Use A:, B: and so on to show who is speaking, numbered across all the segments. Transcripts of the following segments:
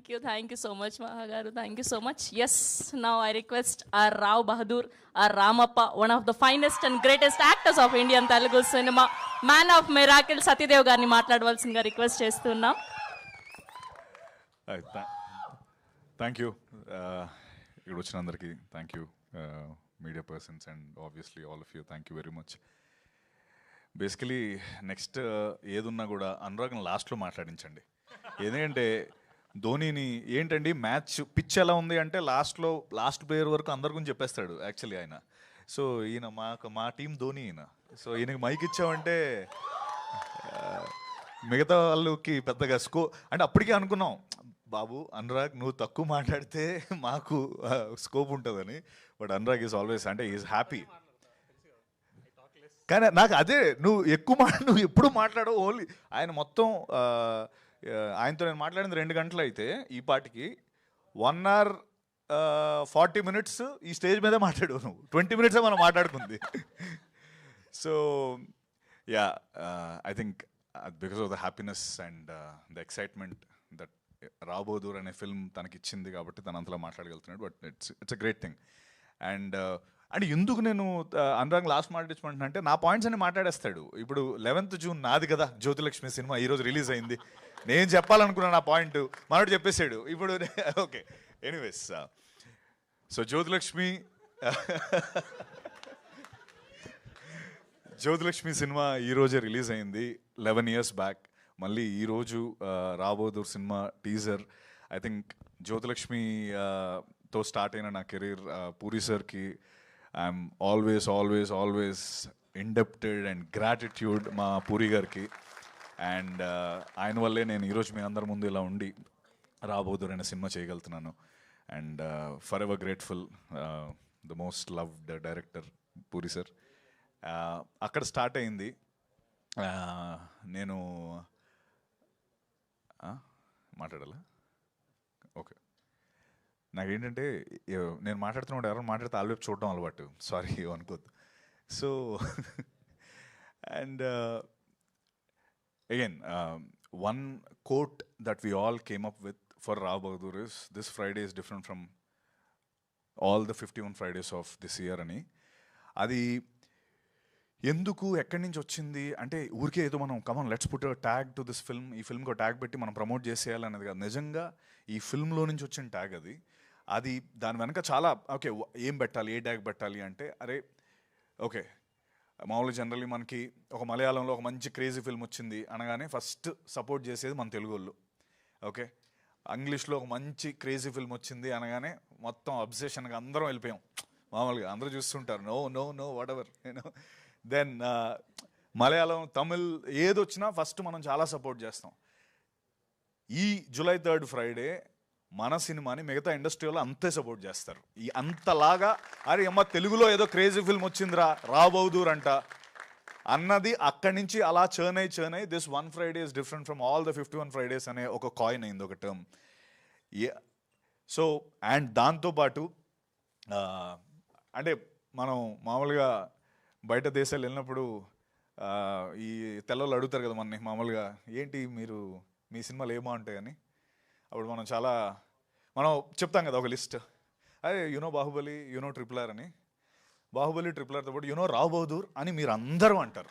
A: Thank you so much, Mahagaru. Thank you so much. Yes, now I request our Rao Bahadur, our Ramappa, one of the finest and greatest actors of Indian Telugu cinema, man of miracle, Satyadev గారిని మాట్లాడవలసిందిగా request చేస్తున్నాం.
B: Thank you ఇక్కడ వచ్చిన అందరికీ thank you, media persons and obviously all of you, thank you very much. Basically next ఏదున్నా కూడా అనురాగ్ని లాస్ట్లో మాట్లాడించండి. ఎందుకంటే ధోనీని ఏంటండి మ్యాచ్ పిచ్ ఎలా ఉంది అంటే లాస్ట్ ప్లేయర్ వరకు అందరి గురించి చెప్పేస్తాడు యాక్చువల్లీ ఆయన. సో ఈయన మా టీం ధోని ఈయన. సో ఈయనకి మైక్ ఇచ్చామంటే మిగతా వాళ్ళకి పెద్దగా అంటే అప్పటికే అనుకున్నాం బాబు అనురాగ్ నువ్వు తక్కువ మాట్లాడితే మాకు స్కోప్ ఉంటుందని. బట్ అనురాగ్ ఈజ్ ఆల్వేస్ అంటే ఈజ్ హ్యాపీ. కానీ నాకు అదే నువ్వు ఎప్పుడు మాట్లాడవు ఓన్లీ ఆయన మొత్తం ఆయనతో నేను మాట్లాడింది 2 గంటలు అయితే ఈ పాటికి 1 hour 40 minutes ఈ స్టేజ్ మీదే మాట్లాడు నువ్వు. 20 minutes మనం మాట్లాడుకుంది. So yeah I think because of the happiness and the excitement that రాబోదూర్ అనే ఫిల్మ్ తనకి ఇచ్చింది కాబట్టి తను అంతలా మాట్లాడగలుగుతున్నాడు. But it's a great thing. And ఎందుకు నేను అనురాగ్ లాస్ట్ మాట్లాడించమంటున్నా అంటే నా పాయింట్స్ అన్ని మాట్లాడేస్తాడు. ఇప్పుడు 11th June నాది కదా జ్యోతిలక్ష్మి సినిమా ఈరోజు రిలీజ్ అయింది. నేను చెప్పాలనుకున్నాను ఆ పాయింట్ మనోడు చెప్పేశాడు. ఇప్పుడు okay anyways so Jyothilakshmi cinema ఈరోజే రిలీజ్ అయింది 11 years బ్యాక్. మళ్ళీ ఈరోజు రాబోదూర్ సినిమా టీజర్. ఐ థింక్ జ్యోతిలక్ష్మితో స్టార్ట్ అయిన నా కెరీర్ పూరి సార్కి I'm always indebted and gratitude మా పూరి గారికి. అండ్ ఆయన వల్లే నేను ఈరోజు మీ అందరి ముందు ఇలా ఉండి రాబోదూర్ అనే సినిమా చేయగలుగుతున్నాను. And for ever grateful the most loved director puri sir. అక్కడ స్టార్ట్ అయింది. నేను మాట్లాడాలా? ఓకే. నాకేంటంటే నేను మాట్లాడుతున్నప్పుడు ఎవరైనా మాట్లాడితే ఆల్వేపు చూడడం అలవాటు. సారీ అనుకోద్దు. So and again one quote that we all came up with for Rao Bahadur is this Friday is different from all the 51 Fridays of this year అని. అది ఎందుకు ఎక్కడి నుంచి వచ్చింది అంటే ఊరికే ఏదో మనం come on let's put tag to this film, ఈ ఫిల్మ్కి ట్యాగ్ పెట్టి మనం ప్రమోట్ చేసేయాలనేది కాదు. నిజంగా ఈ ఫిల్మ్లో నుంచి వచ్చిన ట్యాగ్ అది దాని వెనక చాలా ఓకే ఏం పెట్టాలి, ఏ ట్యాగ్ పెట్టాలి అంటే అరే ఓకే మామూలుగా జనరల్లీ మనకి ఒక మలయాళంలో ఒక మంచి క్రేజీ ఫిల్మ్ వచ్చింది అనగానే ఫస్ట్ సపోర్ట్ చేసేది మన తెలుగు వాళ్ళు. ఓకే ఇంగ్లీష్లో ఒక మంచి క్రేజీ ఫిల్మ్ వచ్చింది అనగానే మొత్తం అబ్సెషన్గా అందరం వెళ్ళిపోయాం. మామూలుగా అందరూ చూస్తుంటారు no whatever you know. Then Malayalam Tamil ఏదొచ్చినా ఫస్ట్ మనం చాలా సపోర్ట్ చేస్తాం. ఈ July 3rd Friday మన సినిమాని మిగతా ఇండస్ట్రీలో అంతే సపోర్ట్ చేస్తారు. ఈ అంతలాగా అరే అమ్మ తెలుగులో ఏదో క్రేజీ ఫిల్మ్ వచ్చిందిరా రాబోదూర్ అంట అన్నది అక్కడి నుంచి అలా చర్న్ అయ్యి this 1 Friday is different from all the 51 Fridays అనే ఒక కాయిన్ అయింది, ఒక టర్మ్. సో అండ్ దాంతోపాటు అంటే మనం మామూలుగా బయట దేశాలు వెళ్ళినప్పుడు ఈ తెల్లవాళ్ళు అడుగుతారు కదా మనని మామూలుగా ఏంటి మీరు మీ సినిమాలు ఏమో ఉంటాయని. అప్పుడు మనం చెప్తాం కదా ఒక లిస్ట్. అదే యూనో బాహుబలి, యూనో RRR అని. బాహుబలి RRRతో పాటు యూనో రావ్ బహదూర్ అని మీరు అందరూ అంటారు.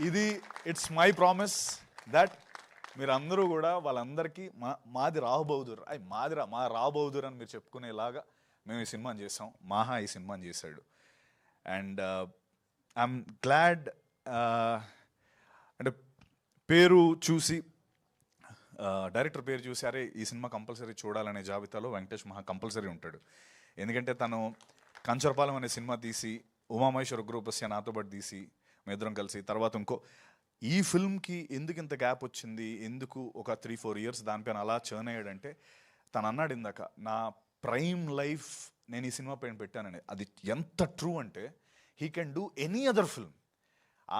B: ఇది ఇట్స్ మై ప్రామిస్ దట్ మీరు అందరూ కూడా వాళ్ళందరికీ మాది రావ్ బహదూర్ మా రావ్ బహదూర్ అని మీరు చెప్పుకునేలాగా మేము ఈ సినిమాని చేసాం. మాహా ఈ సినిమాని చేశాడు. అండ్ ఐఎమ్ గ్లాడ్ అంటే పేరు చూసి డైరెక్టర్ పేరు చూసి అరే ఈ సినిమా కంపల్సరీ చూడాలనే జాబితాలో వెంకటేష్ మహా కంపల్సరీ ఉంటాడు. ఎందుకంటే తను కంచరపాలెం అనే సినిమా తీసి ఉమామహేశ్వర గ్రూపస్య నాతో పాటు తీసి మేమిద్దరం కలిసి తర్వాత ఇంకో ఈ ఫిల్మ్కి ఎందుకు ఇంత గ్యాప్ వచ్చింది, ఎందుకు ఒక 3-4 years దానిపైన అలా చర్న్ అయ్యాడంటే తను అన్నాడు ఇందాక నా ప్రైమ్ లైఫ్ నేను ఈ సినిమా పైన పెట్టానని. అది ఎంత ట్రూ అంటే he can do any other film.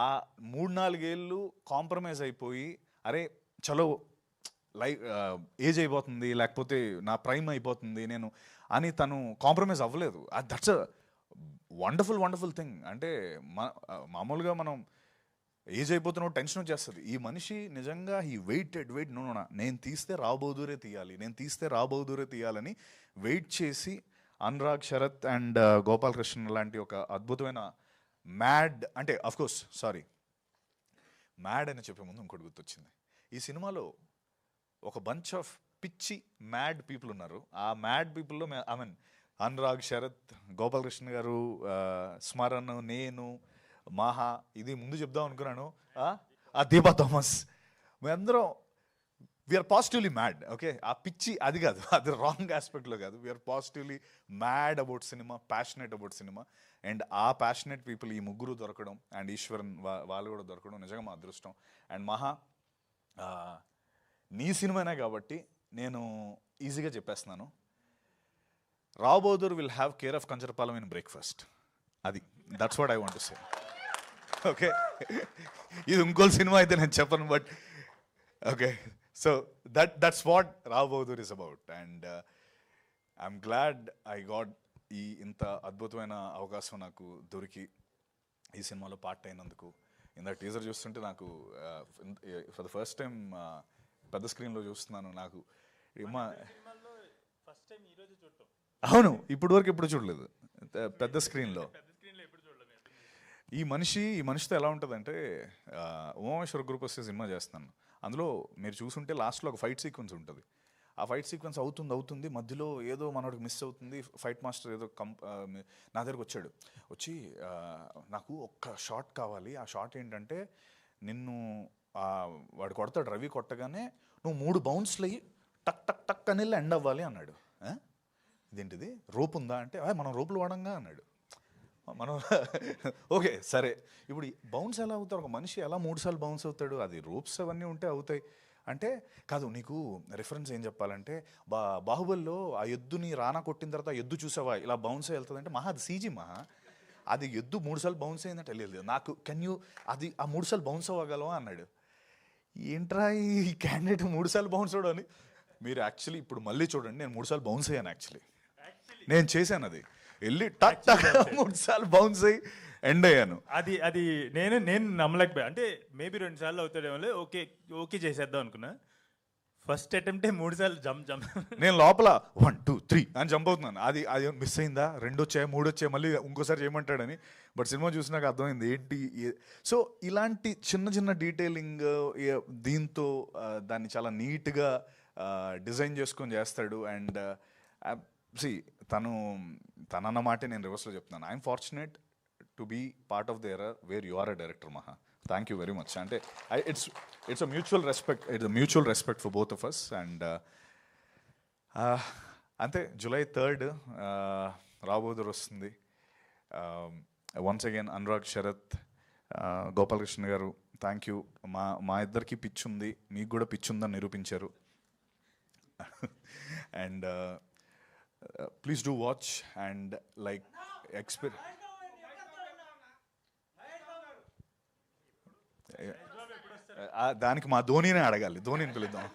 B: ఆ 3-4 ఏళ్ళు కాంప్రమైజ్ అయిపోయి అరే చలో ఏజ్ అయిపోతుంది లేకపోతే నా ప్రైమ్ అయిపోతుంది నేను అని తను కాంప్రమైజ్ అవ్వలేదు. That's a wonderful thing. అంటే మామూలుగా మనం ఏజ్ అయిపోతున్నప్పుడు టెన్షన్ వచ్చేస్తుంది. ఈ మనిషి నిజంగా వెయిట్ నో, నేను తీస్తే రావ్ బహదూరే తీయాలి, నేను తీస్తే రావ్ బహదూరే తీయాలని వెయిట్ చేసి అనురాగ్, శరత్ అండ్ గోపాల్ కృష్ణ లాంటి ఒక అద్భుతమైన మ్యాడ్, అంటే అఫ్కోర్స్ సారీ మ్యాడ్ అని చెప్పే ముందు ఇంకోటి గుర్తొచ్చింది. ఈ సినిమాలో ఒక బంచ్ ఆఫ్ పిచ్చి మ్యాడ్ పీపుల్ ఉన్నారు. ఆ మ్యాడ్ పీపుల్లో ఐ మీన్ అనురాగ్, శరత్, గోపాల్ కృష్ణ గారు, స్మరణ్, నేను, మాహా, ఇది ముందు చెప్దాం అనుకున్నాను, దీపా థామస్, మేమందరం వీఆర్ పాజిటివ్లీ మ్యాడ్. ఓకే, ఆ పిచ్చి అది కాదు, అది రాంగ్ ఆస్పెక్ట్లో కాదు. We're positively mad about cinema, passionate about cinema. And ఆ ప్యాషనెట్ పీపుల్ ఈ ముగ్గురు దొరకడం, అండ్ ఈశ్వరన్ వాళ్ళు కూడా దొరకడం నిజంగా మా అదృష్టం. అండ్ మహా, నీ సినిమానే కాబట్టి నేను ఈజీగా చెప్పేస్తున్నాను, Rao Bahadur will have care of Kancharapalem in breakfast. అది that's what I want to say. Okay, ఇది ఇంకో సినిమా అయితే నేను చెప్పను, but okay, so that's what Rao Bahadur is about. And I'm glad I got ఈ ఇంత అద్భుతమైన అవకాశం నాకు దొరికి ఈ సినిమాలో పార్ట్ అయినందుకు. ఇందాక టీజర్ చూస్తుంటే నాకు ఫర్ ద ఫస్ట్ టైం పెద్ద స్క్రీన్లో చూస్తున్నాను. నాకు అవును, ఇప్పుడు వరకు ఎప్పుడు చూడలేదు పెద్ద స్క్రీన్లో. ఈ మనిషితో ఎలా ఉంటుందంటే, ఉమామేశ్వర గ్రూప్ వస్తే సినిమా చేస్తున్నాను, అందులో మీరు చూసుంటే లాస్ట్లో ఒక ఫైట్ సీక్వెన్స్ ఉంటుంది. ఆ ఫైట్ సీక్వెన్స్ అవుతుంది, మధ్యలో ఏదో మనోడికి మిస్ అవుతుంది. ఫైట్ మాస్టర్ ఏదో నా దగ్గరకు వచ్చి నాకు ఒక్క షాట్ కావాలి. ఆ షాట్ ఏంటంటే, నిన్ను వాడు కొడతాడు, రవి కొట్టగానే నువ్వు 3 బౌన్స్లు అయ్యి టక్ టక్ టక్ అని ఎండ్ అవ్వాలి అన్నాడు. ఇదేంటిది, రోప్ ఉందా అంటే, మనం రోపులు వాడంగా అన్నాడు. మనం ఓకే సరే, ఇప్పుడు బౌన్స్ ఎలా అవుతారు, ఒక మనిషి ఎలా 3 సార్లు బౌన్స్ అవుతాడు, అది రోప్స్ అవన్నీ ఉంటే అవుతాయి అంటే. కాదు, నీకు రిఫరెన్స్ ఏం చెప్పాలంటే, బాహుబలిలో ఆ ఎద్దుని రానా కొట్టిన తర్వాత ఎద్దు చూసావా ఇలా బౌన్స్ వెళ్తుంది అంటే, మహా అది సీజీ, మహా అది ఎద్దు 3 సార్లు బౌన్స్ అయిందంటే లేదు నాకు, కెన్ యూ అది ఆ 3 సార్లు బౌన్స్ అవ్వగలవా అన్నాడు. ఏంట్రా ఈ క్యాండిడేట్ 3 సార్లు బౌన్స్ అవడం అని. మీరు యాక్చువల్లీ ఇప్పుడు మళ్ళీ చూడండి, నేను 3 సార్లు బౌన్స్ అయ్యాను. యాక్చువల్లీ నేను చేశాను, అది వెళ్ళి టక్ టక్ 3 సార్లు బౌన్స్ అయ్యి ఎండ్ అయ్యాను.
C: అది నేను నమ్మలేకపోయా. అంటే మేబీ 2 సార్లు అవుతాడేమో, ఓకే చేసేద్దాం అనుకున్నా. ఫస్ట్ అటెంప్టే 3 సార్లు జంప్.
B: నేను లోపల 1 2 3 అని జంప్ అవుతున్నాను. అది మిస్ అయిందా, 2 వచ్చాయి 3 వచ్చాయి, మళ్ళీ ఇంకోసారి చేయమంటాడని. బట్ సినిమా చూసినాక అర్థమైంది ఏంటి. సో ఇలాంటి చిన్న డీటెయిలింగ్ దీంతో దాన్ని చాలా నీట్గా డిజైన్ చేసుకొని చేస్తాడు. అండ్ తనన్న మాటే నేను రివర్స్లో చెప్తున్నాను. I'm fortunate to be part of the era where you are a director, Maha. Thank you very much. అంటే it's a mutual respect for both of us. And అంతే, July 3rd రావ్ బహదూర్ వస్తుంది. Once again Anurag, Sharath, Gopal Krishna garu, thank you. మా ఇద్దరికి pitch ఉంది, మీకు కూడా pitch ఉందని నిరూపించారు. And please do watch and like దానికి మా ధోనినే అడగాలి, ధోనిని పిలుద్దాం.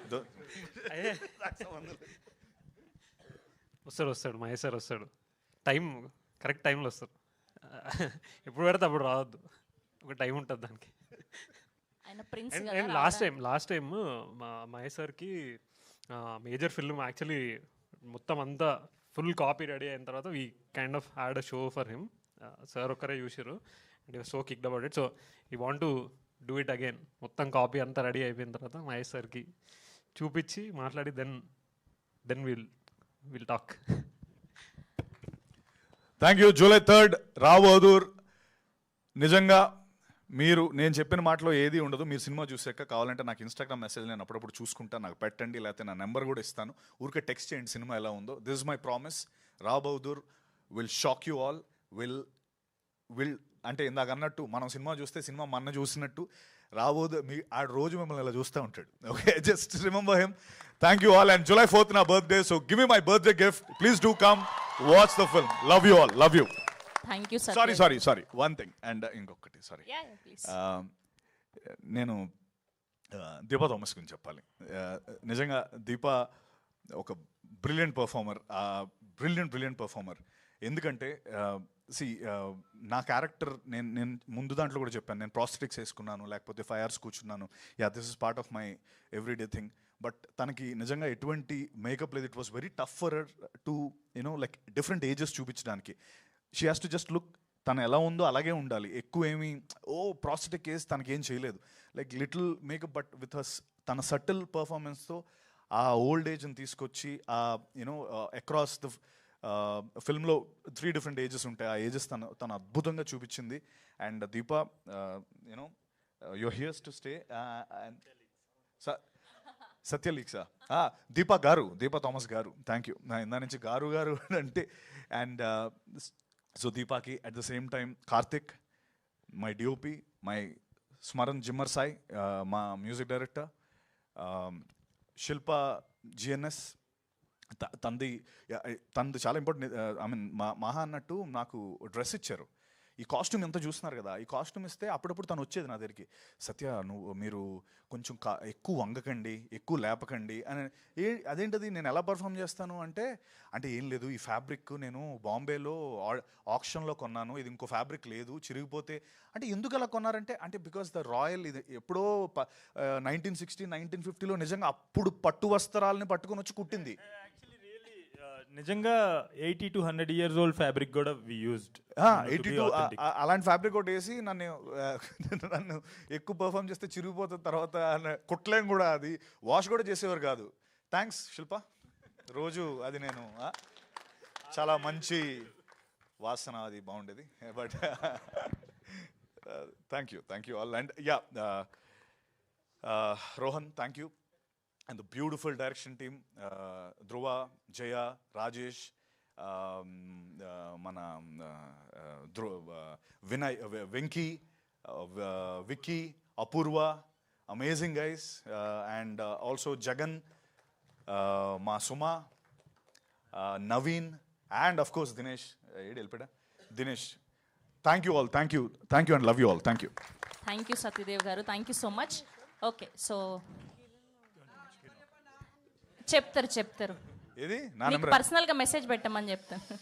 D: వస్తాడు మహేష్ సార్ వస్తాడు, కరెక్ట్ టైంలో వస్తారు. ఎప్పుడు పెడితే అప్పుడు రావద్దు, ఒక టైం ఉంటుంది దానికి. అండ్ లాస్ట్ టైం మా మహేష్ సార్కి మేజర్ ఫిల్మ్ యాక్చువల్లీ మొత్తం అంతా ఫుల్ కాపీ రెడీ అయిన తర్వాత we kind of had a show for him. Sir ఒక్కరే చూసారు and so kicked about it. So we want to do it again. మొత్తం కాపీ అంతా రెడీ అయిపోయిన తర్వాత మహేష్ సార్కి చూపించి మాట్లాడి then will talk.
B: Thank you. July 3rd Rao Bahadur. నిజంగా నేను చెప్పిన మాటలో ఏది ఉండదు. మీరు సినిమా చూసాక కావాలంటే నాకు ఇన్స్టాగ్రామ్ మెసేజ్ నేను అప్పుడప్పుడు చూసుకుంటాను, నాకు పెట్టండి, లేకపోతే నా నెంబర్ కూడా ఇస్తాను. ఊరికే టెక్స్ట్ చేయండి సినిమా ఎలా ఉందో. This is my promise. Rao Bahadur will shock you all. Will అంటే ఇందాక అన్నట్టు మనం సినిమా చూస్తే సినిమా మన చూసినట్టు రావ్ బహదూర్ ఆ రోజు మిమ్మల్ని ఇలా చూస్తూ ఉంటాడు. Okay, just remember him. Thank you all. And July 4th నా birthday, so give me my birthday gift. Please do come watch the film. Love you all. Love you.
A: Thank you sir.
B: Sorry one thing and ఇంకొకటి sorry, నేను Deepa Thomas గురించి చెప్పాలి. నిజంగా దీపా ఒక brilliant performer. ఎందుకంటే C నా character నేను ముందు దాంట్లో కూడా చెప్పాను, నేను ప్రాస్థెటిక్స్ వేసుకున్నాను, లేకపోతే 5 hours కూర్చున్నాను. This is part of my everyday thing. But తనకి నిజంగా ఎటువంటి మేకప్ లేదు. It was very tough for her to like different ages చూపించడానికి. She has to just look, తను ఎలా ఉందో అలాగే ఉండాలి. ఎక్కువ ఏమి ప్రాస్థెటిక్ వేసి తనకేం చేయలేదు. Like little makeup, but with his తన సటిల్ పర్ఫార్మెన్స్తో ఆ ఓల్డ్ ఏజ్ని తీసుకొచ్చి అక్రాస్ ద ఫిల్మ్లో 3 different ఏజెస్ ఉంటాయి. ఆ ఏజెస్ తను అద్భుతంగా చూపించింది. And Deepa your here's to stay. సత్యలీక్సా దీపా థామస్ గారు, థ్యాంక్ యూ. నా ఇందా నుంచి గారు అంటే. అండ్ సో దీపాకి at the same time Karthik, my DOP, my Smaran Zimmer Sai, మా మ్యూజిక్ డైరెక్టర్, శిల్ప జిఎన్ఎస్, తనది చాలా ఇంపార్టెంట్. ఐ మీన్ మహా అన్నట్టు నాకు డ్రెస్ ఇచ్చారు. ఈ కాస్ట్యూమ్ ఎంత చూస్తున్నారు కదా, ఈ కాస్ట్యూమ్ ఇస్తే అప్పుడప్పుడు తను వచ్చేది నా దగ్గరికి, సత్య మీరు కొంచెం ఎక్కువ వంగకండి, ఎక్కువ లేపకండి అని. అదేంటది నేను ఎలా పర్ఫామ్ చేస్తాను అంటే ఏం లేదు, ఈ ఫ్యాబ్రిక్ నేను బాంబేలో ఆక్షన్లో కొన్నాను, ఇది ఇంకో ఫ్యాబ్రిక్ లేదు, చిరిగిపోతే. అంటే ఎందుకు అలా కొన్నారంటే బికాస్ ద రాయల్, ఇది ఎప్పుడో 1960, 1950లో నిజంగా అప్పుడు పట్టు వస్త్రాలని పట్టుకొని వచ్చి కుట్టింది.
C: నిజంగా 80 to 100 years old ఫ్యాబ్రిక్ కూడా వి యూజ్డ్.
B: 82 అలాంటి ఫ్యాబ్రిక్ ఒకటి వేసి నన్ను ఎక్కువ పర్ఫామ్ చేస్తే చిరిగిపోతుంది, తర్వాత కుట్టలేం కూడా, అది వాష్ కూడా చేసేవారు కాదు. థ్యాంక్స్ శిల్ప, రోజు అది నేను చాలా మంచి వాసన, అది బాగుండేది. But thank you all. And Rohan, thank you. And the beautiful direction team, Dhruva, Jaya, Rajesh, Vinay, Venki, Vicky, Apurva, amazing guys, and also Jagan, Ma Suma, Naveen, and of course Dinesh. Dinesh, thank you all, thank you and love you all, thank you.
A: Thank you Satyadev garu, thank you so much. Okay, so చెప్తారు
B: ఏది నా
A: మీకు personal గా message పెట్టమని చెప్తాను.